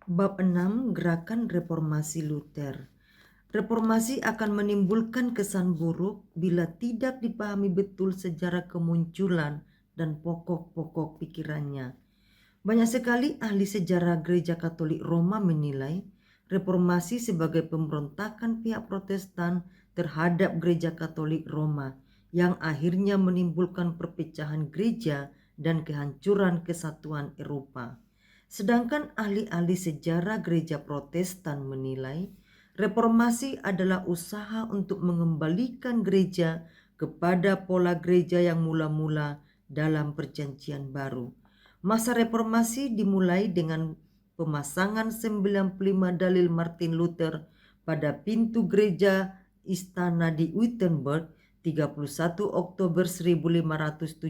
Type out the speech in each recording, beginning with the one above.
Bab 6 Gerakan Reformasi Luther. Reformasi akan menimbulkan kesan buruk bila tidak dipahami betul sejarah kemunculan dan pokok-pokok pikirannya. Banyak sekali ahli sejarah Gereja Katolik Roma menilai reformasi sebagai pemberontakan pihak Protestan terhadap Gereja Katolik Roma yang akhirnya menimbulkan perpecahan gereja dan kehancuran kesatuan Eropa. Sedangkan ahli-ahli sejarah Gereja Protestan menilai reformasi adalah usaha untuk mengembalikan gereja kepada pola gereja yang mula-mula dalam Perjanjian Baru. Masa reformasi dimulai dengan pemasangan 95 dalil Martin Luther pada pintu gereja istana di Wittenberg 31 Oktober 1517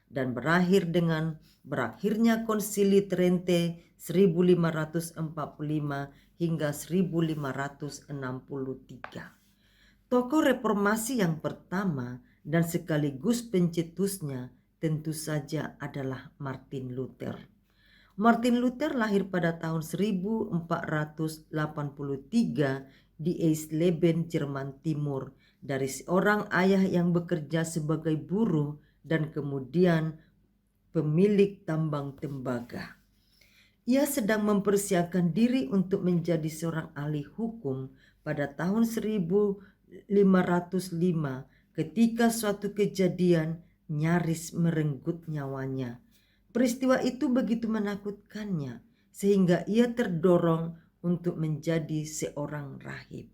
dan berakhir dengan berakhirnya Konsili Trente 1545 hingga 1563. Tokoh reformasi yang pertama dan sekaligus pencetusnya tentu saja adalah Martin Luther. Martin Luther lahir pada tahun 1483 di Eisleben, Jerman Timur, dari seorang ayah yang bekerja sebagai buruh dan kemudian pemilik tambang tembaga. Ia sedang mempersiapkan diri untuk menjadi seorang ahli hukum pada tahun 1505 ketika suatu kejadian nyaris merenggut nyawanya. Peristiwa itu begitu menakutkannya sehingga ia terdorong untuk menjadi seorang rahib.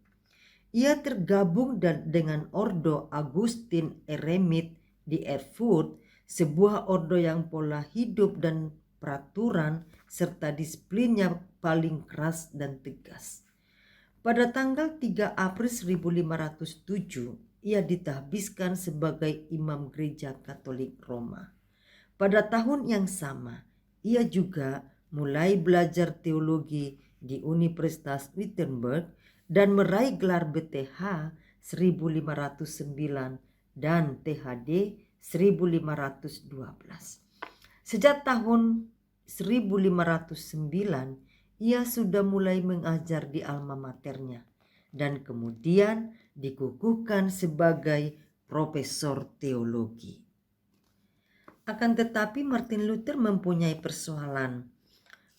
Ia tergabung dengan Ordo Agustin Eremit di Erfurt, sebuah ordo yang pola hidup dan peraturan serta disiplinnya paling keras dan tegas. Pada tanggal 3 April 1507, ia ditahbiskan sebagai imam gereja Katolik Roma. Pada tahun yang sama, ia juga mulai belajar teologi di Universitas Wittenberg dan meraih gelar BTH 1509 dan THD 1512. Sejak tahun 1509, ia sudah mulai mengajar di alma maternya dan kemudian dikukuhkan sebagai profesor teologi. Akan tetapi Martin Luther mempunyai persoalan.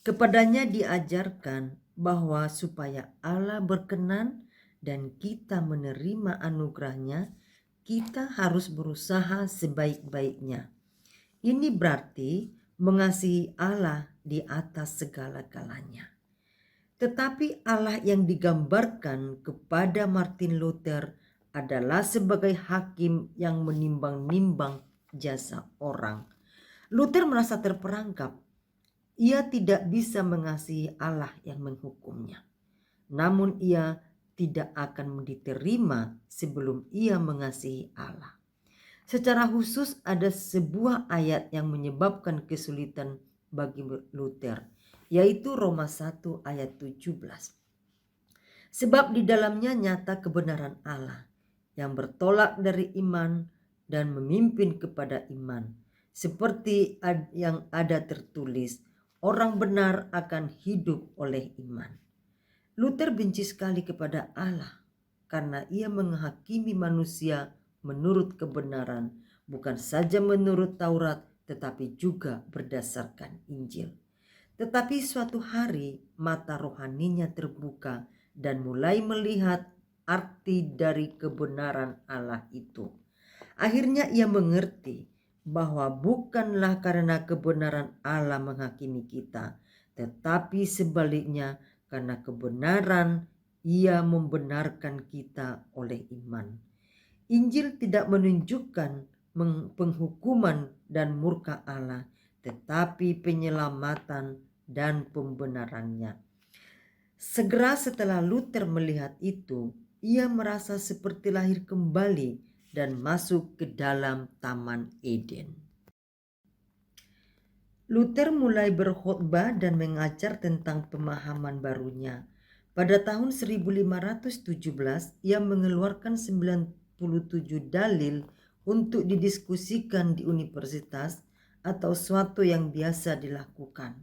Kepadanya diajarkan bahwa supaya Allah berkenan dan kita menerima anugerahnya, kita harus berusaha sebaik-baiknya. Ini berarti mengasihi Allah di atas segala-galanya. Tetapi Allah yang digambarkan kepada Martin Luther adalah sebagai hakim yang menimbang-nimbang jasa orang. Luther merasa terperangkap. Ia tidak bisa mengasihi Allah yang menghukumnya. Namun ia tidak akan diterima sebelum ia mengasihi Allah. Secara khusus ada sebuah ayat yang menyebabkan kesulitan bagi Luther, yaitu Roma 1 ayat 17. Sebab di dalamnya nyata kebenaran Allah yang bertolak dari iman dan memimpin kepada iman. Seperti yang ada tertulis, orang benar akan hidup oleh iman. Luther benci sekali kepada Allah karena ia menghakimi manusia menurut kebenaran, bukan saja menurut Taurat tetapi juga berdasarkan Injil. Tetapi suatu hari mata rohaninya terbuka dan mulai melihat arti dari kebenaran Allah itu. Akhirnya ia mengerti bahwa bukanlah karena kebenaran Allah menghakimi kita, tetapi sebaliknya karena kebenaran ia membenarkan kita oleh iman. Injil tidak menunjukkan penghukuman dan murka Allah, tetapi penyelamatan dan pembenarannya. Segera setelah Luther melihat itu, ia merasa seperti lahir kembali dan masuk ke dalam Taman Eden. Luther mulai berkhotbah dan mengajar tentang pemahaman barunya. Pada tahun 1517, ia mengeluarkan 97 dalil untuk didiskusikan di universitas atau suatu yang biasa dilakukan.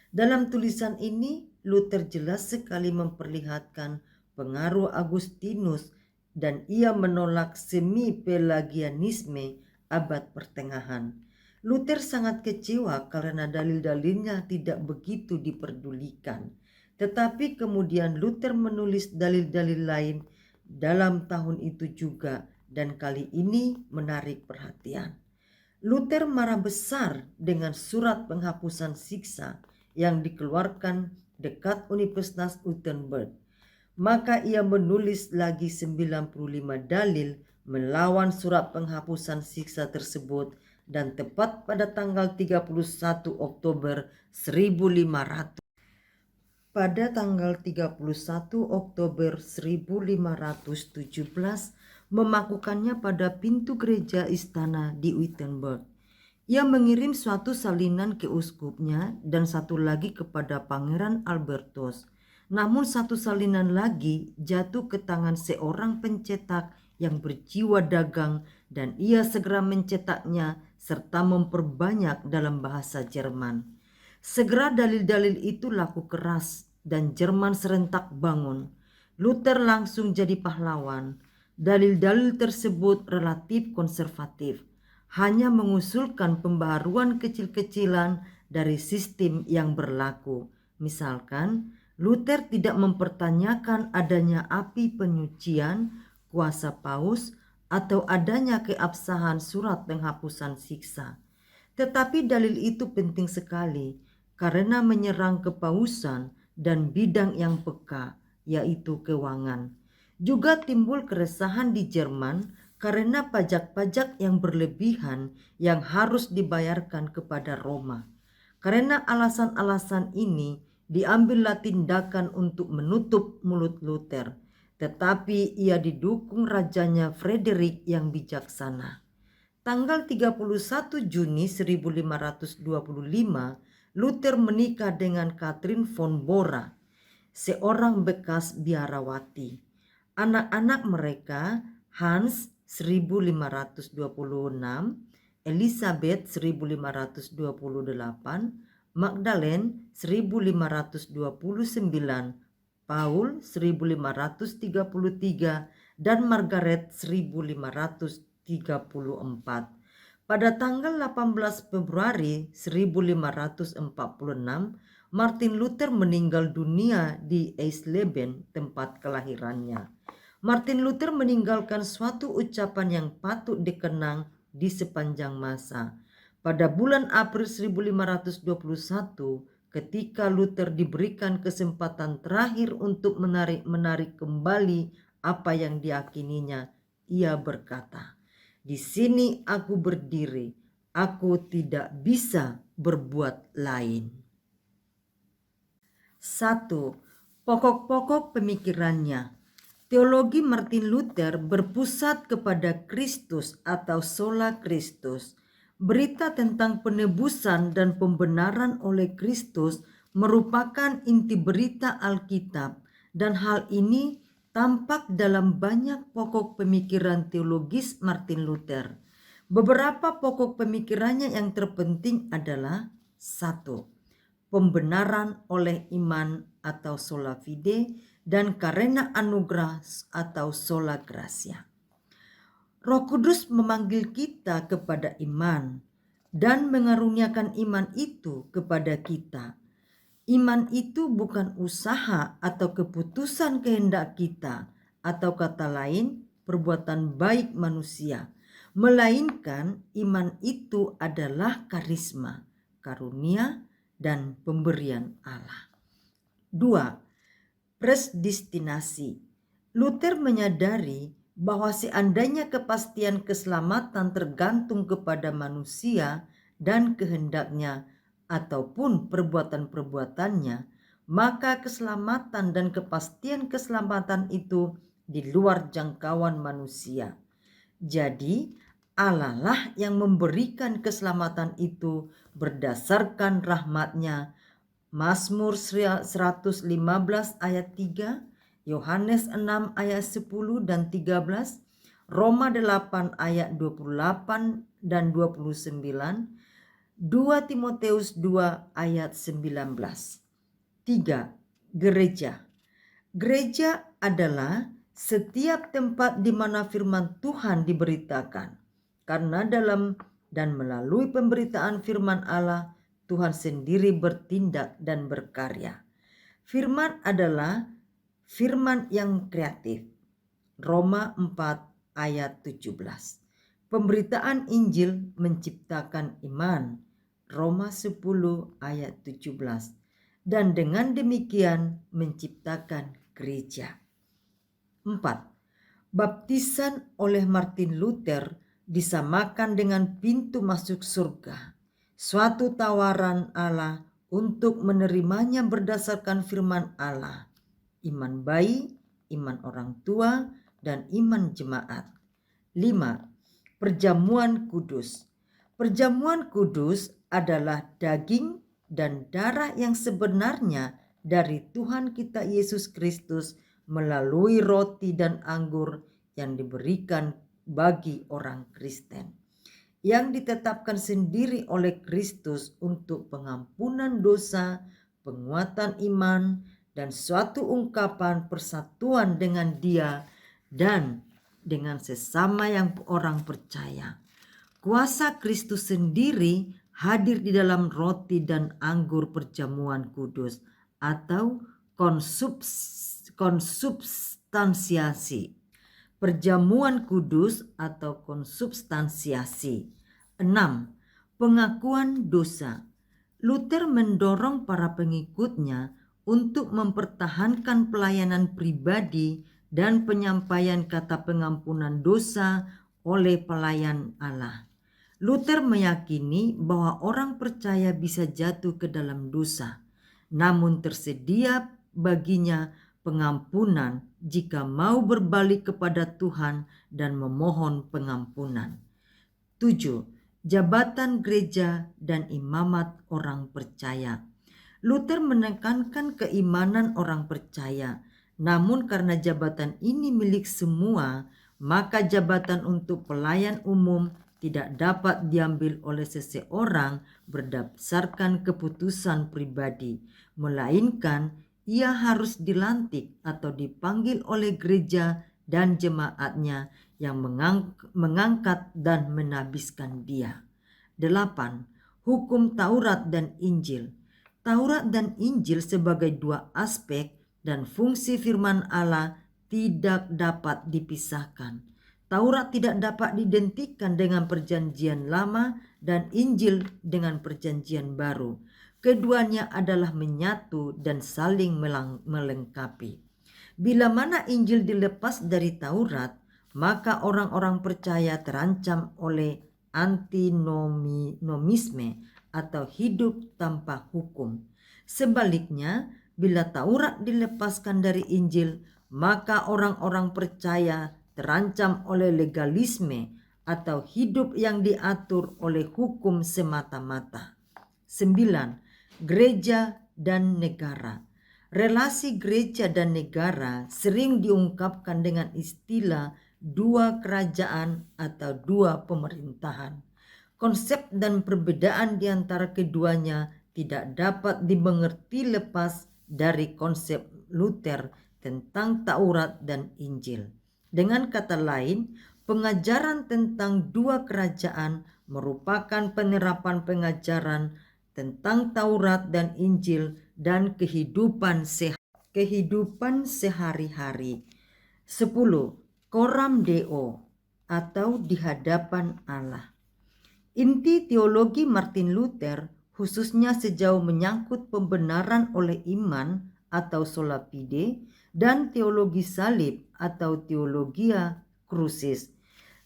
Dalam tulisan ini, Luther jelas sekali memperlihatkan pengaruh Agustinus dan ia menolak semi-pelagianisme abad pertengahan. Luther sangat kecewa karena dalil-dalilnya tidak begitu diperdulikan. Tetapi kemudian Luther menulis dalil-dalil lain dalam tahun itu juga, dan kali ini menarik perhatian. Luther marah besar dengan surat penghapusan siksa yang dikeluarkan dekat Universitas Wittenberg. Maka ia menulis lagi 95 dalil melawan surat penghapusan siksa tersebut, dan tepat pada tanggal 31 Oktober 1500. Pada tanggal 31 Oktober 1517 memakukannya pada pintu gereja istana di Wittenberg. Ia mengirim suatu salinan ke uskupnya dan satu lagi kepada Pangeran Albertus. Namun satu salinan lagi jatuh ke tangan seorang pencetak yang berjiwa dagang, dan ia segera mencetaknya serta memperbanyak dalam bahasa Jerman. Segera dalil-dalil itu laku keras dan Jerman serentak bangun. Luther langsung jadi pahlawan. Dalil-dalil tersebut relatif konservatif, hanya mengusulkan pembaharuan kecil-kecilan dari sistem yang berlaku. Misalkan, Luther tidak mempertanyakan adanya api penyucian, kuasa paus, atau adanya keabsahan surat penghapusan siksa. Tetapi dalil itu penting sekali karena menyerang kepausan dan bidang yang peka, yaitu keuangan. Juga timbul keresahan di Jerman karena pajak-pajak yang berlebihan yang harus dibayarkan kepada Roma. Karena alasan-alasan ini diambillah tindakan untuk menutup mulut Luther, tetapi ia didukung rajanya Frederick yang bijaksana. Tanggal 31 Juni 1525, Luther menikah dengan Catherine von Bora, seorang bekas biarawati. Anak-anak mereka Hans 1526, Elizabeth 1528, Magdalene 1529, Paul 1533, dan Margaret 1534. Pada tanggal 18 Februari 1546, Martin Luther meninggal dunia di Eisleben, tempat kelahirannya. Martin Luther meninggalkan suatu ucapan yang patut dikenang di sepanjang masa. Pada bulan April 1521, ketika Luther diberikan kesempatan terakhir untuk menarik kembali apa yang diyakininya, ia berkata, "Di sini aku berdiri, aku tidak bisa berbuat lain." 1. Pokok-pokok pemikirannya. Teologi Martin Luther berpusat kepada Kristus atau sola Christus. Berita tentang penebusan dan pembenaran oleh Kristus merupakan inti berita Alkitab, dan hal ini tampak dalam banyak pokok pemikiran teologis Martin Luther. Beberapa pokok pemikirannya yang terpenting adalah: 1. Pembenaran oleh iman atau sola fide, dan karena anugerah atau sola gratia. Roh Kudus memanggil kita kepada iman dan mengaruniakan iman itu kepada kita. Iman itu bukan usaha atau keputusan kehendak kita, atau kata lain, perbuatan baik manusia, melainkan iman itu adalah karisma, karunia, dan pemberian Allah. 2. Predestinasi. Luther menyadari bahwa seandainya kepastian keselamatan tergantung kepada manusia dan kehendaknya ataupun perbuatan-perbuatannya, maka keselamatan dan kepastian keselamatan itu di luar jangkauan manusia. Jadi Allah lah yang memberikan keselamatan itu berdasarkan rahmat-Nya. Mazmur 115 ayat 3, Yohanes 6 ayat 10 dan 13, Roma 8 ayat 28 dan 29, 2 Timoteus 2 ayat 19. 3. Gereja. Gereja adalah setiap tempat di mana firman Tuhan diberitakan. Karena dalam dan melalui pemberitaan firman Allah, Tuhan sendiri bertindak dan berkarya. Firman adalah firman yang kreatif. Roma 4 ayat 17. Pemberitaan Injil menciptakan iman. Roma 10 ayat 17. Dan dengan demikian menciptakan gereja. 4. Baptisan oleh Martin Luther disamakan dengan pintu masuk surga. Suatu tawaran Allah untuk menerimanya berdasarkan firman Allah. Iman bayi, iman orang tua, dan iman jemaat. 5. Perjamuan kudus. Perjamuan kudus adalah daging dan darah yang sebenarnya dari Tuhan kita Yesus Kristus melalui roti dan anggur yang diberikan bagi orang Kristen, yang ditetapkan sendiri oleh Kristus untuk pengampunan dosa, penguatan iman, dan suatu ungkapan persatuan dengan Dia dan dengan sesama yang orang percaya. Kuasa Kristus sendiri hadir di dalam roti dan anggur perjamuan kudus atau konsubstansiasi. Perjamuan kudus atau konsubstansiasi. 6. Pengakuan dosa. Luther mendorong para pengikutnya untuk mempertahankan pelayanan pribadi dan penyampaian kata pengampunan dosa oleh pelayan Allah. Luther meyakini bahwa orang percaya bisa jatuh ke dalam dosa, namun tersedia baginya pengampunan jika mau berbalik kepada Tuhan dan memohon pengampunan. 7. Jabatan gereja dan imamat orang percaya. Luther menekankan keimanan orang percaya, namun karena jabatan ini milik semua, maka jabatan untuk pelayan umum tidak dapat diambil oleh seseorang berdasarkan keputusan pribadi, melainkan ia harus dilantik atau dipanggil oleh gereja dan jemaatnya yang mengangkat dan menabiskan dia. 8. Hukum Taurat dan Injil. Taurat dan Injil sebagai dua aspek dan fungsi firman Allah tidak dapat dipisahkan. Taurat tidak dapat didentikan dengan perjanjian lama dan Injil dengan perjanjian baru. Keduanya adalah menyatu dan saling melengkapi. Bila mana Injil dilepas dari Taurat, maka orang-orang percaya terancam oleh antinomisme atau hidup tanpa hukum. Sebaliknya, bila Taurat dilepaskan dari Injil, maka orang-orang percaya terancam oleh legalisme atau hidup yang diatur oleh hukum semata-mata. 9. Gereja dan negara. Relasi gereja dan negara sering diungkapkan dengan istilah dua kerajaan atau dua pemerintahan. Konsep dan perbedaan di antara keduanya tidak dapat dimengerti lepas dari konsep Luther tentang Taurat dan Injil. Dengan kata lain, pengajaran tentang dua kerajaan merupakan penerapan pengajaran tentang Taurat dan Injil dan kehidupan sehari-hari. 10. Coram Deo atau di hadapan Allah. Inti teologi Martin Luther khususnya sejauh menyangkut pembenaran oleh iman atau sola fide dan teologi salib atau teologia crucis.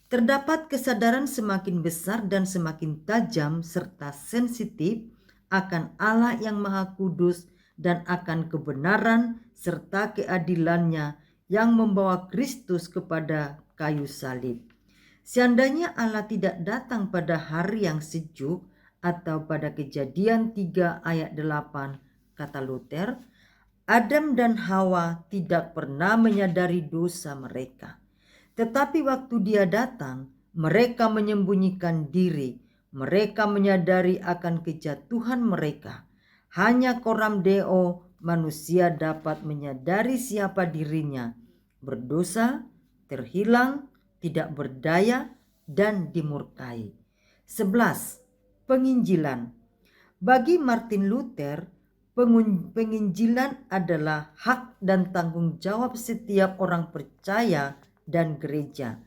Terdapat kesadaran semakin besar dan semakin tajam serta sensitif akan Allah yang Maha Kudus dan akan kebenaran serta keadilannya yang membawa Kristus kepada kayu salib. Seandainya Allah tidak datang pada hari yang sejuk atau pada Kejadian 3 ayat 8, kata Luther, Adam dan Hawa tidak pernah menyadari dosa mereka. Tetapi waktu Dia datang, mereka menyembunyikan diri. Mereka menyadari akan kejatuhan mereka. Hanya Coram Deo manusia dapat menyadari siapa dirinya, berdosa, terhilang, tidak berdaya, dan dimurkai. 11. Penginjilan. Bagi Martin Luther, penginjilan adalah hak dan tanggung jawab setiap orang percaya dan gereja.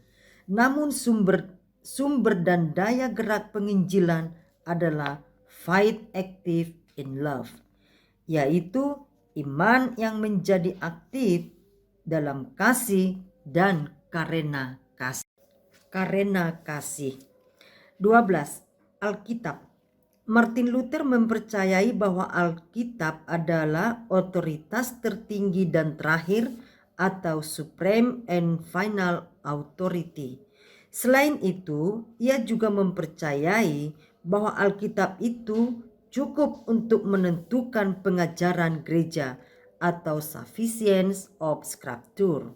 Namun sumber dan daya gerak penginjilan adalah faith active in love, yaitu iman yang menjadi aktif dalam kasih dan karena kasih. 12. Alkitab. Martin Luther mempercayai bahwa Alkitab adalah otoritas tertinggi dan terakhir atau supreme and final authority. Selain itu, ia juga mempercayai bahwa Alkitab itu cukup untuk menentukan pengajaran gereja atau sufficiency of scripture.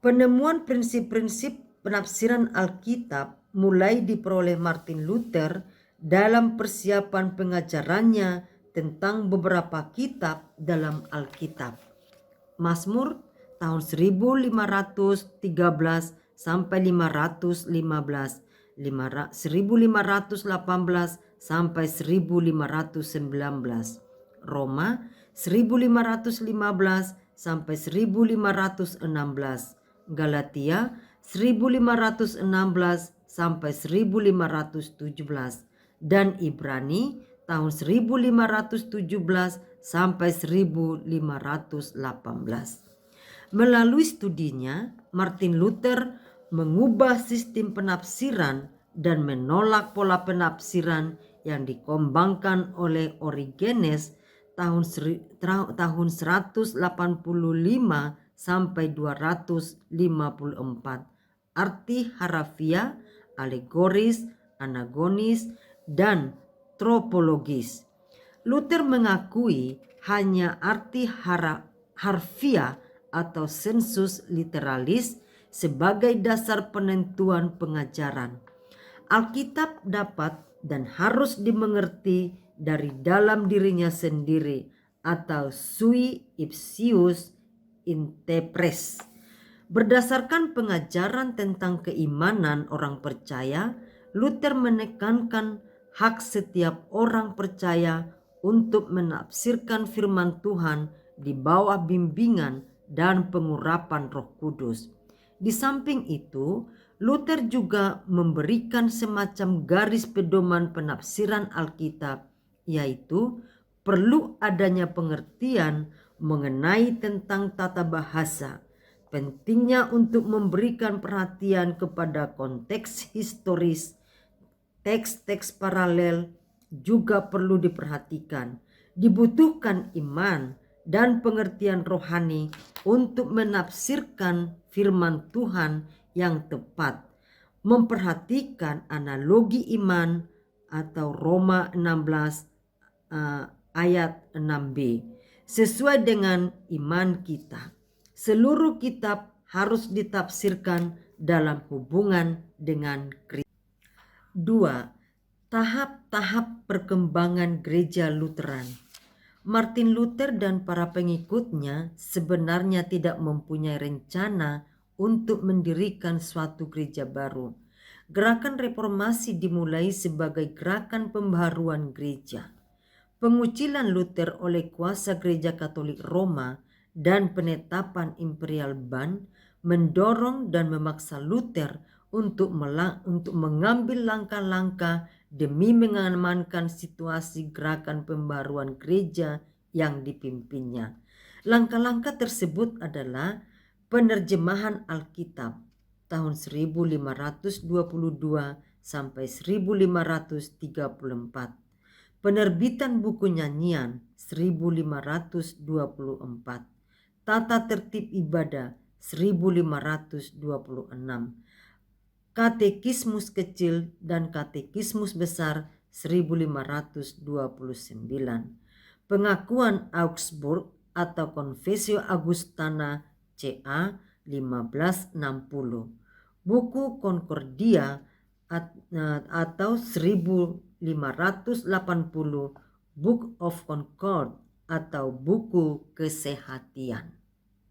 Penemuan prinsip-prinsip penafsiran Alkitab mulai diperoleh Martin Luther dalam persiapan pengajarannya tentang beberapa kitab dalam Alkitab. Mazmur tahun 1513 sampai 515, 1518 sampai 1519, Roma 1515 sampai 1516, Galatia 1516 sampai 1517, dan Ibrani tahun 1517 sampai 1518. Melalui studinya, Martin Luther mengubah sistem penafsiran dan menolak pola penafsiran yang dikembangkan oleh Origenes tahun 185 sampai 254. Arti harafiah, alegoris, anagonis, dan tropologis. Luther mengakui hanya arti harfiah atau sensus literalis sebagai dasar penentuan pengajaran. Alkitab dapat dan harus dimengerti dari dalam dirinya sendiri atau sui ipsius interpres. Berdasarkan pengajaran tentang keimanan orang percaya, Luther menekankan hak setiap orang percaya untuk menafsirkan firman Tuhan di bawah bimbingan dan pengurapan Roh Kudus. Di samping itu, Luther juga memberikan semacam garis pedoman penafsiran Alkitab, yaitu perlu adanya pengertian mengenai tentang tata bahasa, pentingnya untuk memberikan perhatian kepada konteks historis, teks-teks paralel juga perlu diperhatikan. Dibutuhkan iman dan pengertian rohani untuk menafsirkan firman Tuhan yang tepat. Memperhatikan analogi iman atau Roma 16 ayat 6b. Sesuai dengan iman kita, seluruh kitab harus ditafsirkan dalam hubungan dengan Kristus. 2. Tahap-tahap perkembangan gereja Lutheran. Martin Luther dan para pengikutnya sebenarnya tidak mempunyai rencana untuk mendirikan suatu gereja baru. Gerakan reformasi dimulai sebagai gerakan pembaharuan gereja. Pengucilan Luther oleh kuasa Gereja Katolik Roma dan penetapan Imperial Ban mendorong dan memaksa Luther untuk mengambil langkah-langkah demi mengamankan situasi gerakan pembaruan gereja yang dipimpinnya. Langkah-langkah tersebut adalah penerjemahan Alkitab tahun 1522 sampai 1534. Penerbitan buku nyanyian 1524. Tata tertib ibadah 1526. Katekismus kecil dan katekismus besar 1529. Pengakuan Augsburg atau Confessio Augustana CA 1560. Buku Concordia atau 1580, Book of Concord atau buku kesehatian.